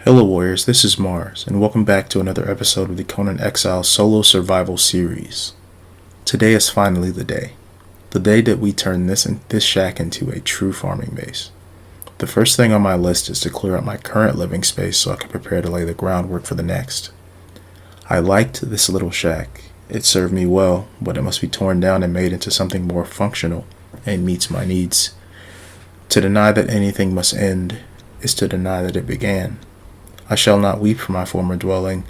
Hello Warriors, this is Mars, and welcome back to another episode of the Conan Exiles solo survival series. Today is finally the day that we turn this shack into a true farming base. The first thing on my list is to clear out my current living space so I can prepare to lay the groundwork for the next. I liked this little shack. It served me well, but it must be torn down and made into something more functional and meets my needs. To deny that anything must end is to deny that it began. I shall not weep for my former dwelling,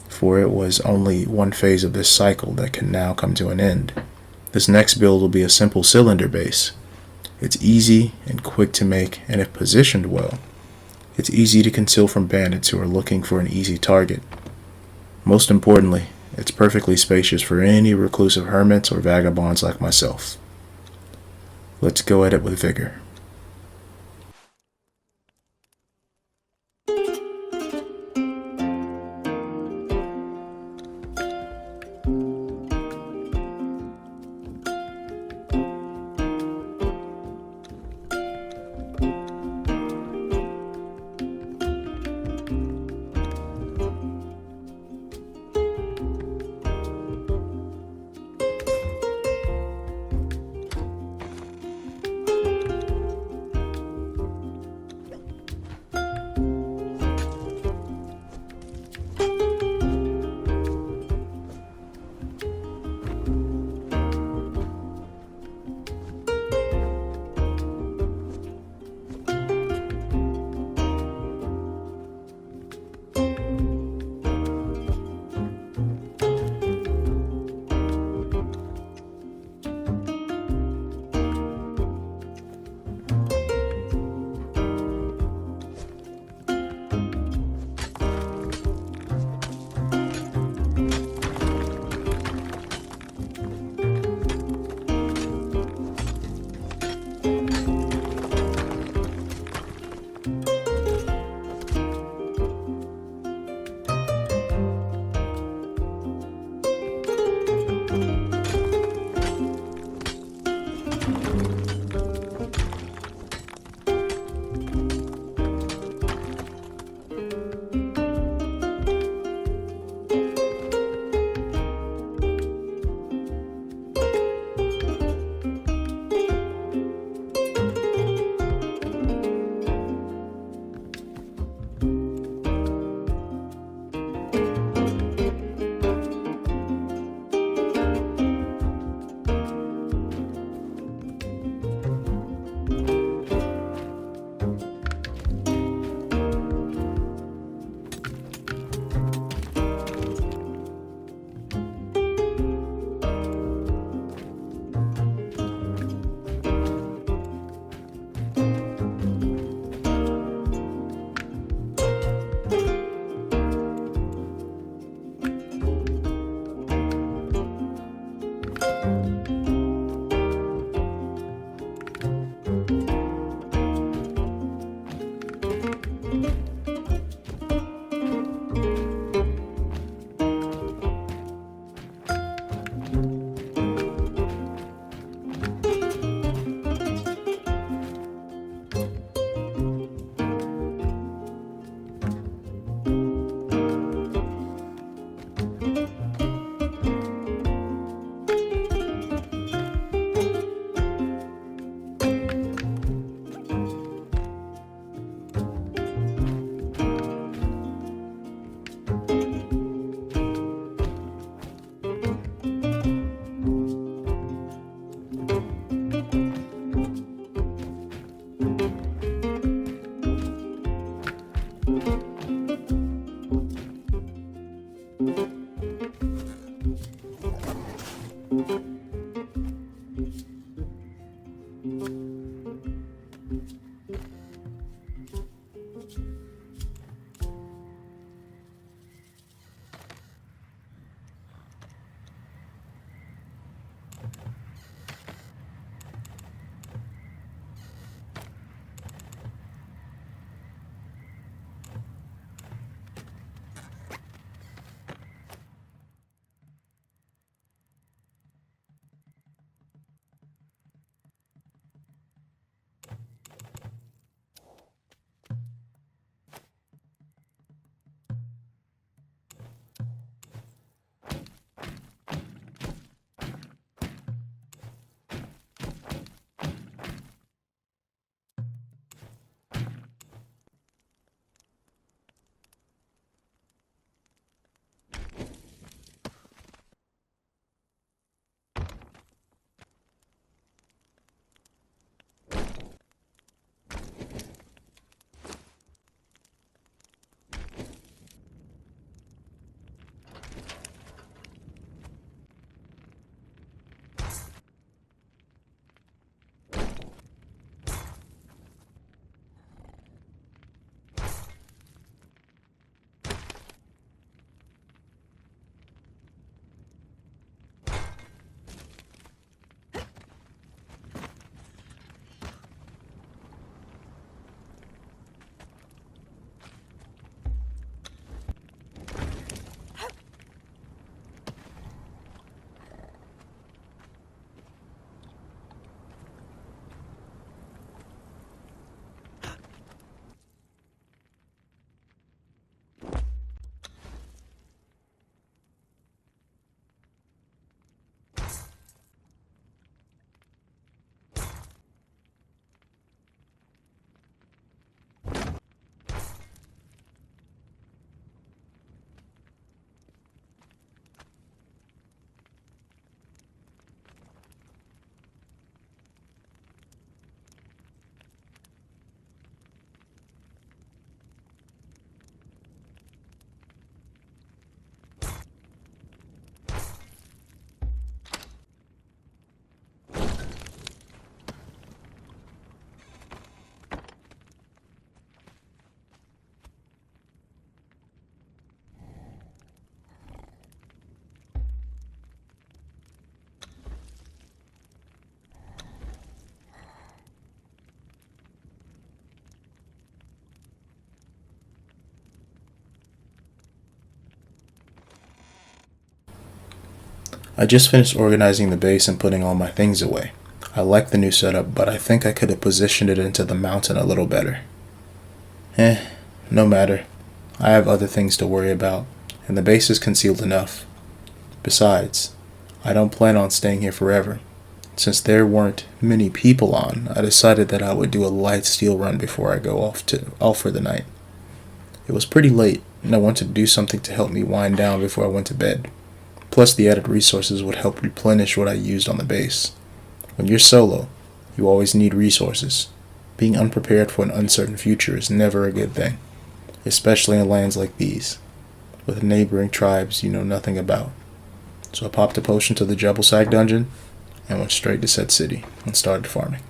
for it was only one phase of this cycle that can now come to an end. This next build will be a simple cylinder base. It's easy and quick to make, and if positioned well, it's easy to conceal from bandits who are looking for an easy target. Most importantly, it's perfectly spacious for any reclusive hermits or vagabonds like myself. Let's go at it with vigor. I just finished organizing the base and putting all my things away. I like the new setup, but I think I could have positioned it into the mountain a little better. No matter. I have other things to worry about, and the base is concealed enough. Besides, I don't plan on staying here forever. Since there weren't many people on, I decided that I would do a light steel run before I go off for the night. It was pretty late, and I wanted to do something to help me wind down before I went to bed. Plus, the added resources would help replenish what I used on the base. When you're solo, you always need resources. Being unprepared for an uncertain future is never a good thing, especially in lands like these, with neighboring tribes you know nothing about. So I popped a potion to the Jebel Sack dungeon and went straight to Set City and started farming.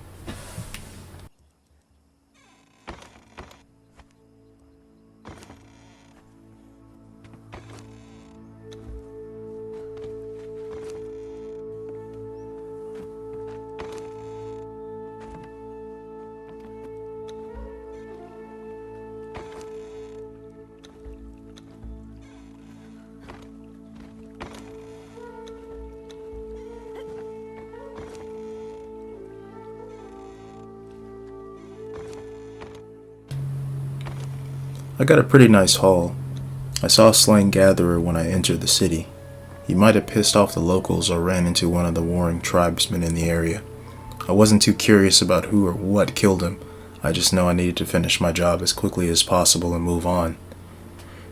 I got a pretty nice haul. I saw a slain gatherer when I entered the city. He might have pissed off the locals or ran into one of the warring tribesmen in the area. I wasn't too curious about who or what killed him. I just know I needed to finish my job as quickly as possible and move on.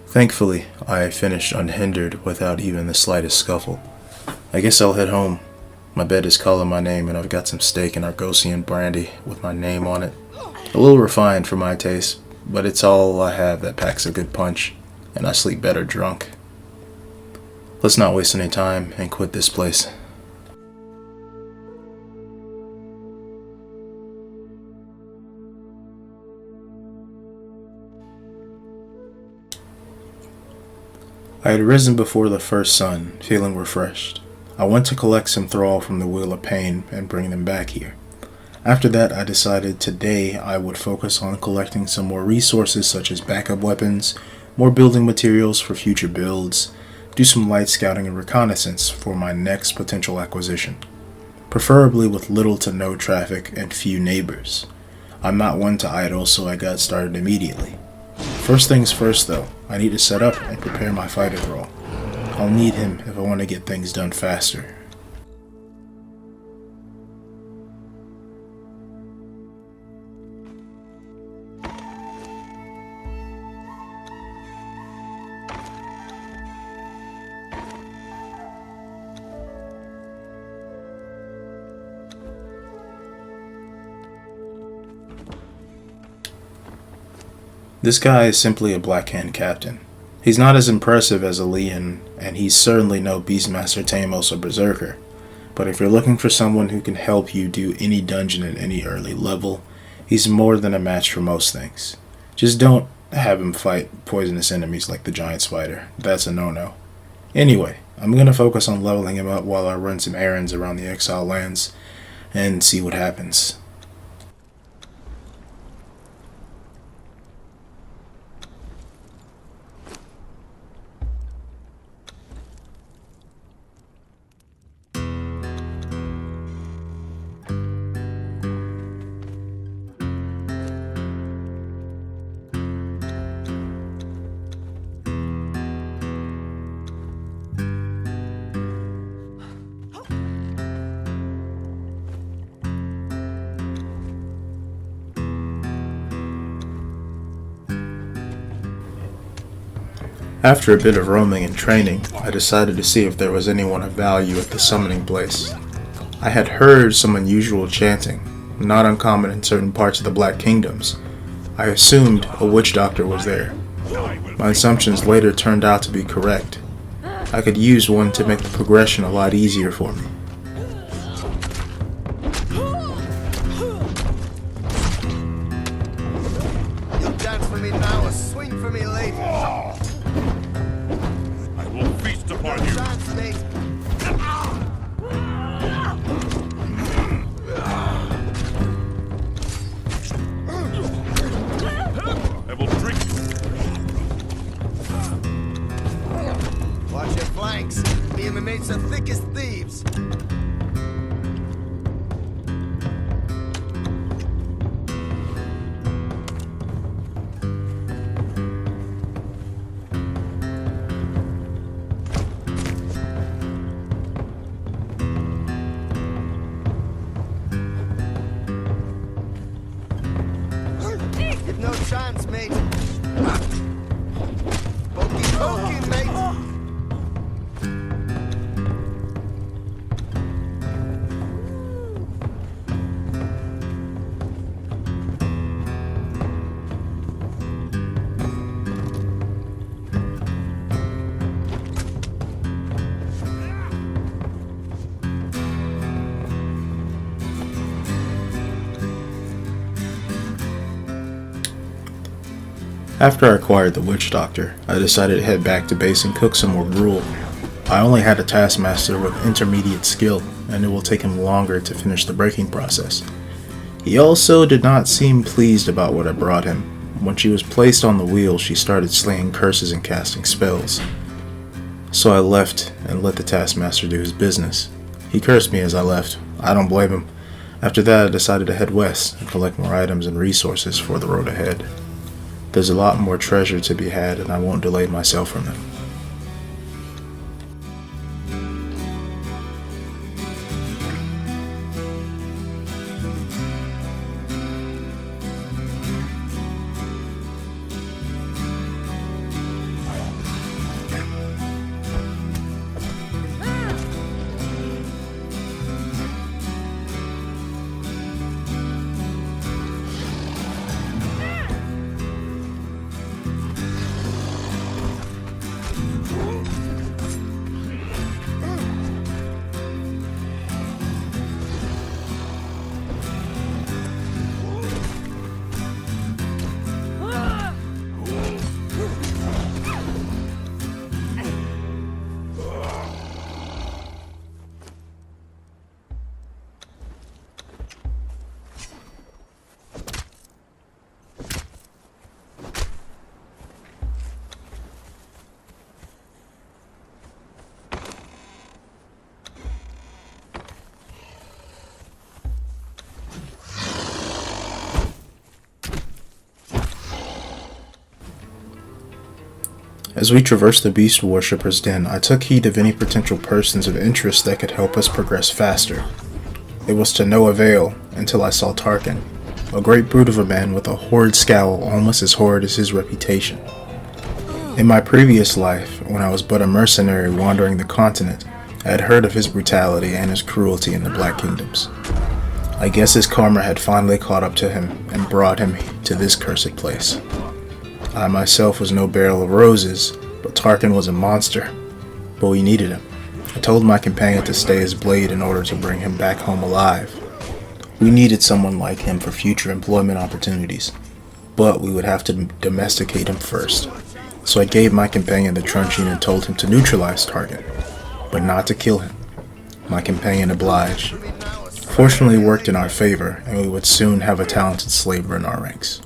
Thankfully, I finished unhindered without even the slightest scuffle. I guess I'll head home. My bed is calling my name and I've got some steak and Argosian brandy with my name on it. A little refined for my taste, but it's all I have that packs a good punch, and I sleep better drunk. Let's not waste any time and quit this place. I had risen before the first sun, feeling refreshed. I went to collect some thrall from the Wheel of Pain and bring them back here. After that, I decided today I would focus on collecting some more resources such as backup weapons, more building materials for future builds, do some light scouting and reconnaissance for my next potential acquisition, preferably with little to no traffic and few neighbors. I'm not one to idle, so I got started immediately. First things first though, I need to set up and prepare my fighter thrall. I'll need him if I want to get things done faster. This guy is simply a Blackhand captain. He's not as impressive as a Leon, and he's certainly no Beastmaster Tamos or Berserker. But if you're looking for someone who can help you do any dungeon at any early level, he's more than a match for most things. Just don't have him fight poisonous enemies like the giant spider. That's a no-no. Anyway, I'm going to focus on leveling him up while I run some errands around the Exile lands and see what happens. After a bit of roaming and training, I decided to see if there was anyone of value at the summoning place. I had heard some unusual chanting, not uncommon in certain parts of the Black Kingdoms. I assumed a witch doctor was there. My assumptions later turned out to be correct. I could use one to make the progression a lot easier for me. You'll dance for me now or swing for me later. I will feast upon you. Dance, mate. I will drink. Watch your flanks. Me and my mates are thick as thieves. thieves. You've no chance, mate. Pokey, pokey, mate. After I acquired the witch doctor, I decided to head back to base and cook some more gruel. I only had a taskmaster with intermediate skill, and it will take him longer to finish the breaking process. He also did not seem pleased about what I brought him. When she was placed on the wheel, she started slaying curses and casting spells. So I left and let the taskmaster do his business. He cursed me as I left. I don't blame him. After that, I decided to head west and collect more items and resources for the road ahead. There's a lot more treasure to be had, and I won't delay myself from it. As we traversed the beast worshipper's den, I took heed of any potential persons of interest that could help us progress faster. It was to no avail until I saw Tarkin, a great brute of a man with a horrid scowl almost as horrid as his reputation. In my previous life, when I was but a mercenary wandering the continent, I had heard of his brutality and his cruelty in the Black Kingdoms. I guess his karma had finally caught up to him and brought him to this cursed place. I myself was no barrel of roses, but Tarkin was a monster. But we needed him. I told my companion to stay his blade in order to bring him back home alive. We needed someone like him for future employment opportunities, but we would have to domesticate him first. So I gave my companion the truncheon and told him to neutralize Tarkin, but not to kill him. My companion obliged. Fortunately, it worked in our favor, and we would soon have a talented slaver in our ranks.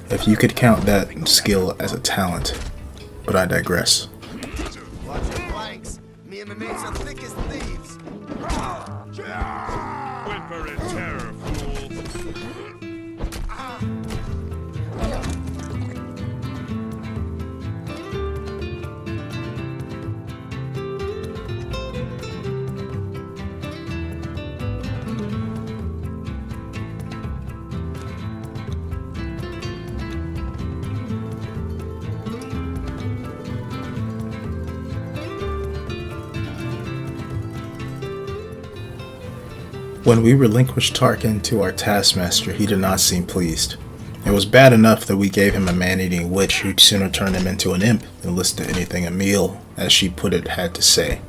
If you could count that skill as a talent, but I digress. Watch the flanks. Me and my mates are thick as thieves. Whimper in terror, fool. When we relinquished Tarkin to our taskmaster, he did not seem pleased. It was bad enough that we gave him a man-eating witch who'd sooner turn him into an imp than listen to anything Emil, as she put it, had to say.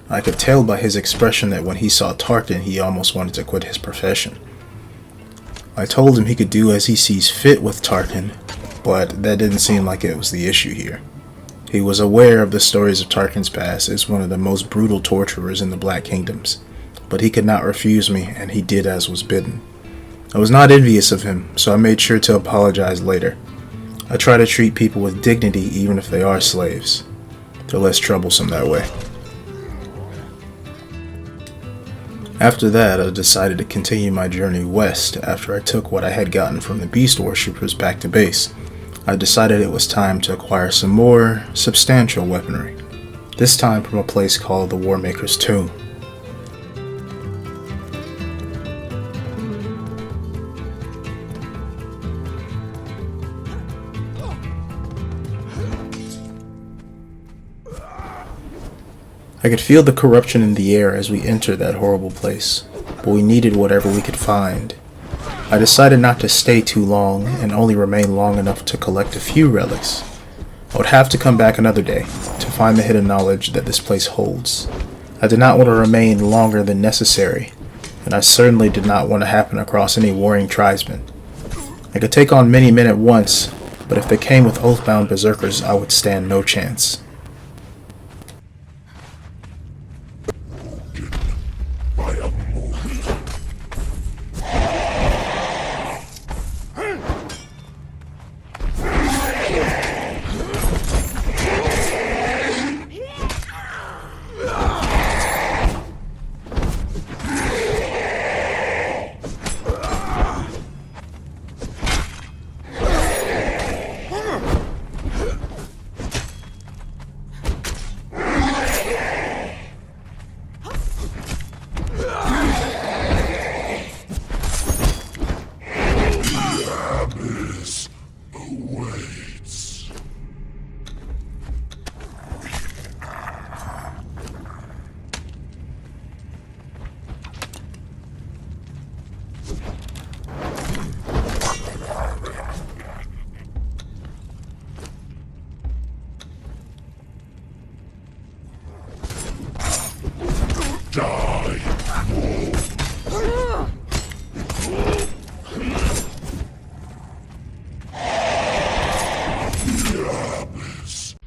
I could tell by his expression that when he saw Tarkin, he almost wanted to quit his profession. I told him he could do as he sees fit with Tarkin, but that didn't seem like it was the issue here. He was aware of the stories of Tarkin's past as one of the most brutal torturers in the Black Kingdoms, but he could not refuse me, and he did as was bidden. I was not envious of him, so I made sure to apologize later. I try to treat people with dignity even if they are slaves. They're less troublesome that way. After that, I decided to continue my journey west after I took what I had gotten from the beast worshippers back to base. I decided it was time to acquire some more substantial weaponry, this time from a place called the Warmaker's Tomb. I could feel the corruption in the air as we entered that horrible place, but we needed whatever we could find. I decided not to stay too long and only remain long enough to collect a few relics. I would have to come back another day to find the hidden knowledge that this place holds. I did not want to remain longer than necessary, and I certainly did not want to happen across any warring tribesmen. I could take on many men at once, but if they came with oath-bound berserkers, I would stand no chance.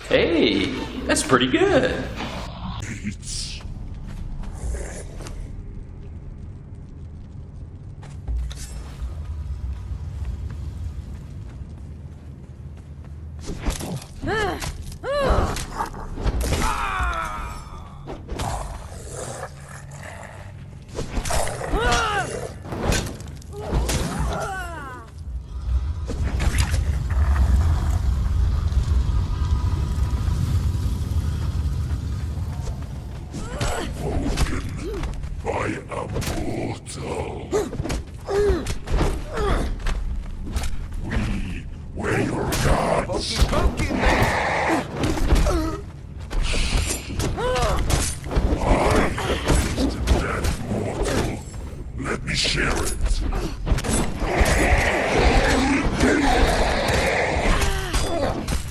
Hey, that's pretty good.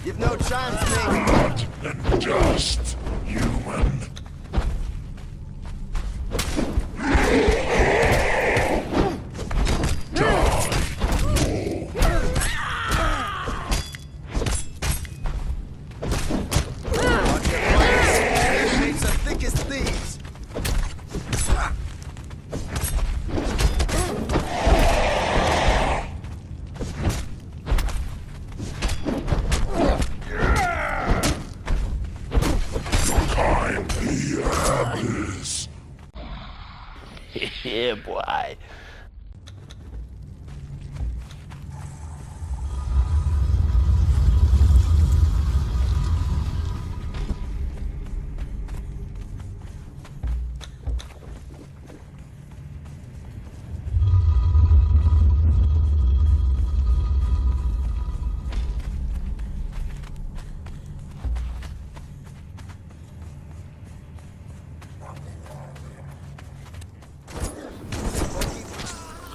You've no chance, mate. And just human. Mates are thick as thieves. Yeah, boy.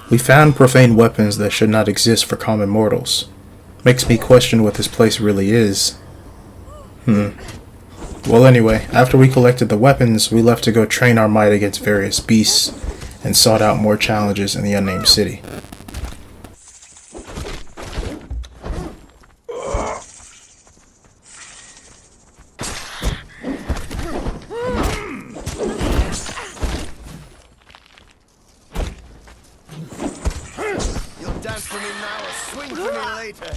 We found profane weapons that should not exist for common mortals. Makes me question what this place really is. Well anyway, after we collected the weapons, we left to go train our might against various beasts, and sought out more challenges in the unnamed city. You'll dance for me now or swing for me later.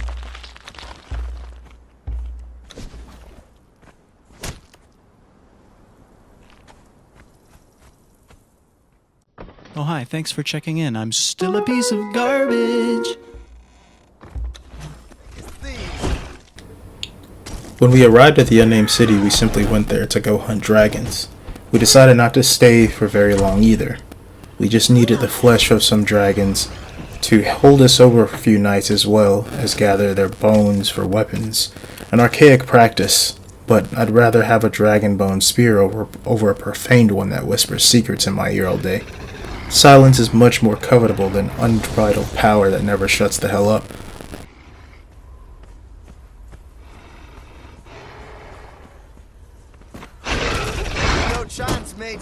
Oh, hi, thanks for checking in. I'm still a piece of garbage. When we arrived at the unnamed city, we simply went there to go hunt dragons. We decided not to stay for very long either. We just needed the flesh of some dragons to hold us over a few nights, as well as gather their bones for weapons. An archaic practice, but I'd rather have a dragon bone spear over a profaned one that whispers secrets in my ear all day. Silence is much more covetable than unbridled power that never shuts the hell up. No chance, mate.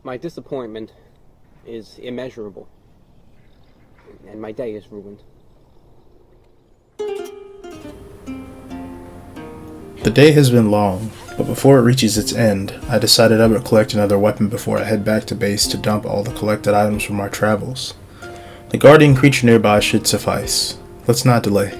My disappointment is immeasurable, and my day is ruined. The day has been long, but before it reaches its end, I decided I would collect another weapon before I head back to base to dump all the collected items from our travels. The guardian creature nearby should suffice. Let's not delay.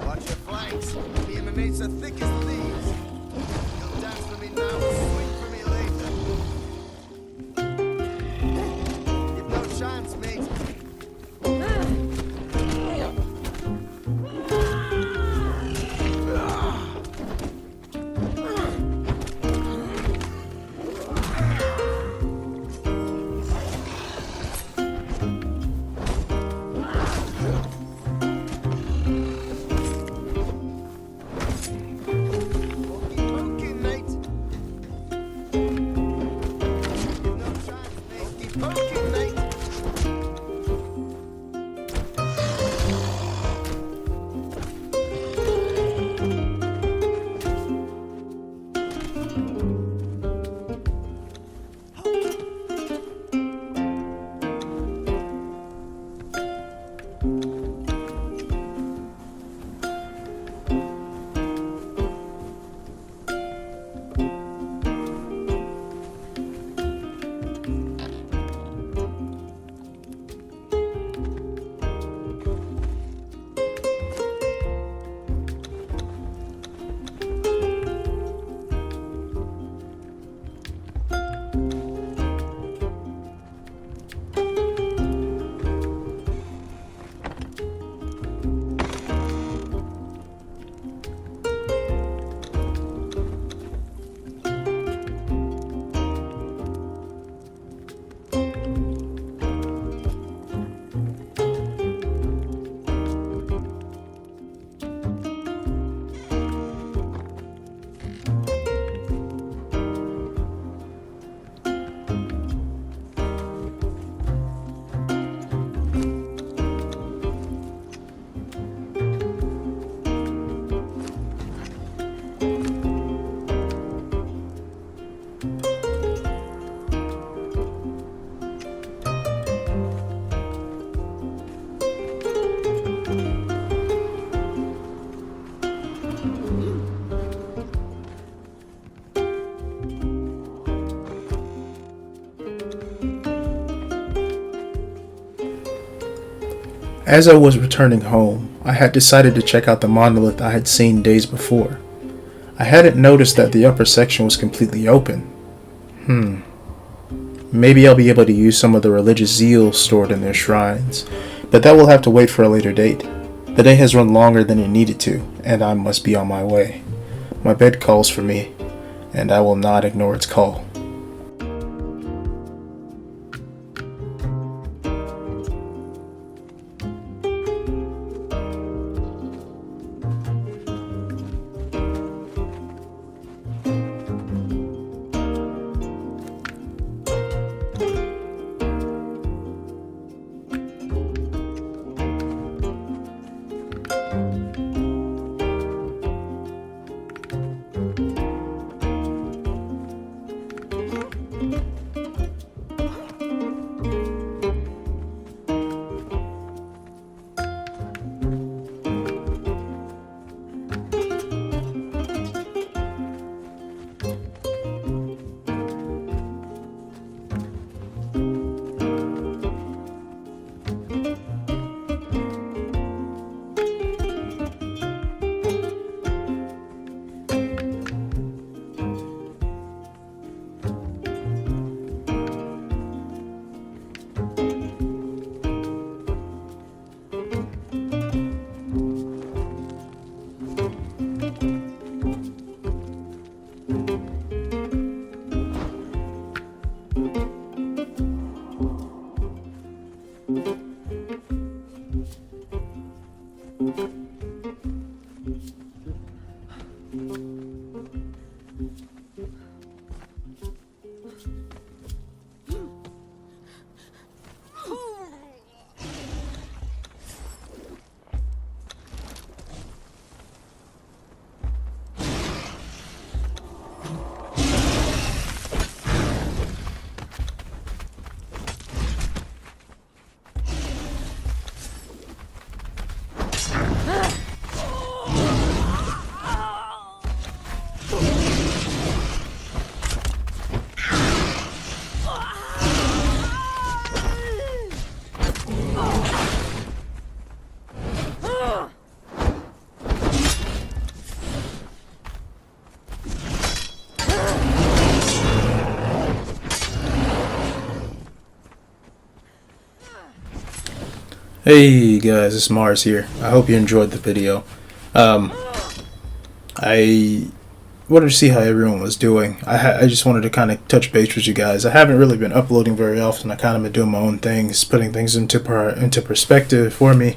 Watch your flanks. Me and my mates are thick as thieves. You'll dance for me now or swing for me later. You've no chance, mate. Pokey, mate. You've no chance, mate. Keep poking, mate. As I was returning home, I had decided to check out the monolith I had seen days before. I hadn't noticed that the upper section was completely open. Maybe I'll be able to use some of the religious zeal stored in their shrines, but that will have to wait for a later date. The day has run longer than it needed to, and I must be on my way. My bed calls for me, and I will not ignore its call. Hey guys, it's Mars here. I hope you enjoyed the video. I wanted to see how everyone was doing. I just wanted to kind of touch base with you guys. I haven't really been uploading very often. I kind of been doing my own things, putting things into perspective for me.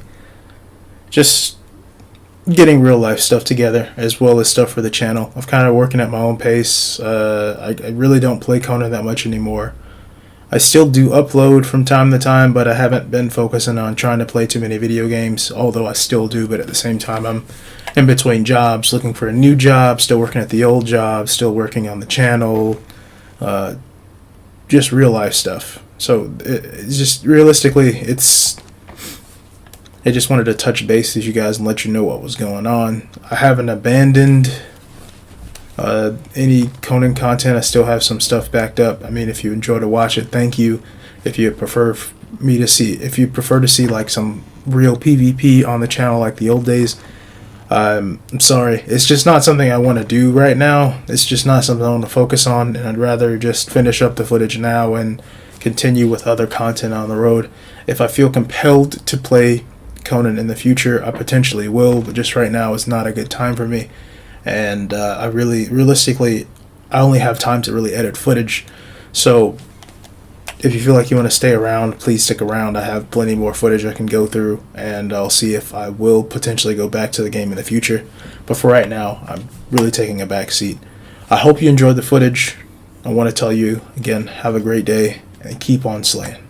Just getting real life stuff together as well as stuff for the channel. I'm kind of working at my own pace. I really don't play Conan that much anymore. I still do upload from time to time, but I haven't been focusing on trying to play too many video games, although I still do, but at the same time I'm in between jobs, looking for a new job, still working at the old job, still working on the channel, just real life stuff. So it's just realistically, I just wanted to touch base with you guys and let you know what was going on. I haven't abandoned any Conan content. I still have some stuff backed up. I mean, if you enjoy to watch it, thank you. If you prefer to see like some real PvP on the channel like the old days, I'm sorry. It's just not something I want to do right now. It's just not something I want to focus on, and I'd rather just finish up the footage now and continue with other content on the road. If I feel compelled to play Conan in the future, I potentially will, but just right now is not a good time for me. And realistically, I only have time to really edit footage. So if you feel like you want to stay around, please stick around. I have plenty more footage I can go through, and I'll see if I will potentially go back to the game in the future. But for right now, I'm really taking a back seat. I hope you enjoyed the footage. I want to tell you again, have a great day and keep on slaying.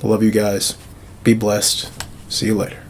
I love you guys. Be blessed. See you later.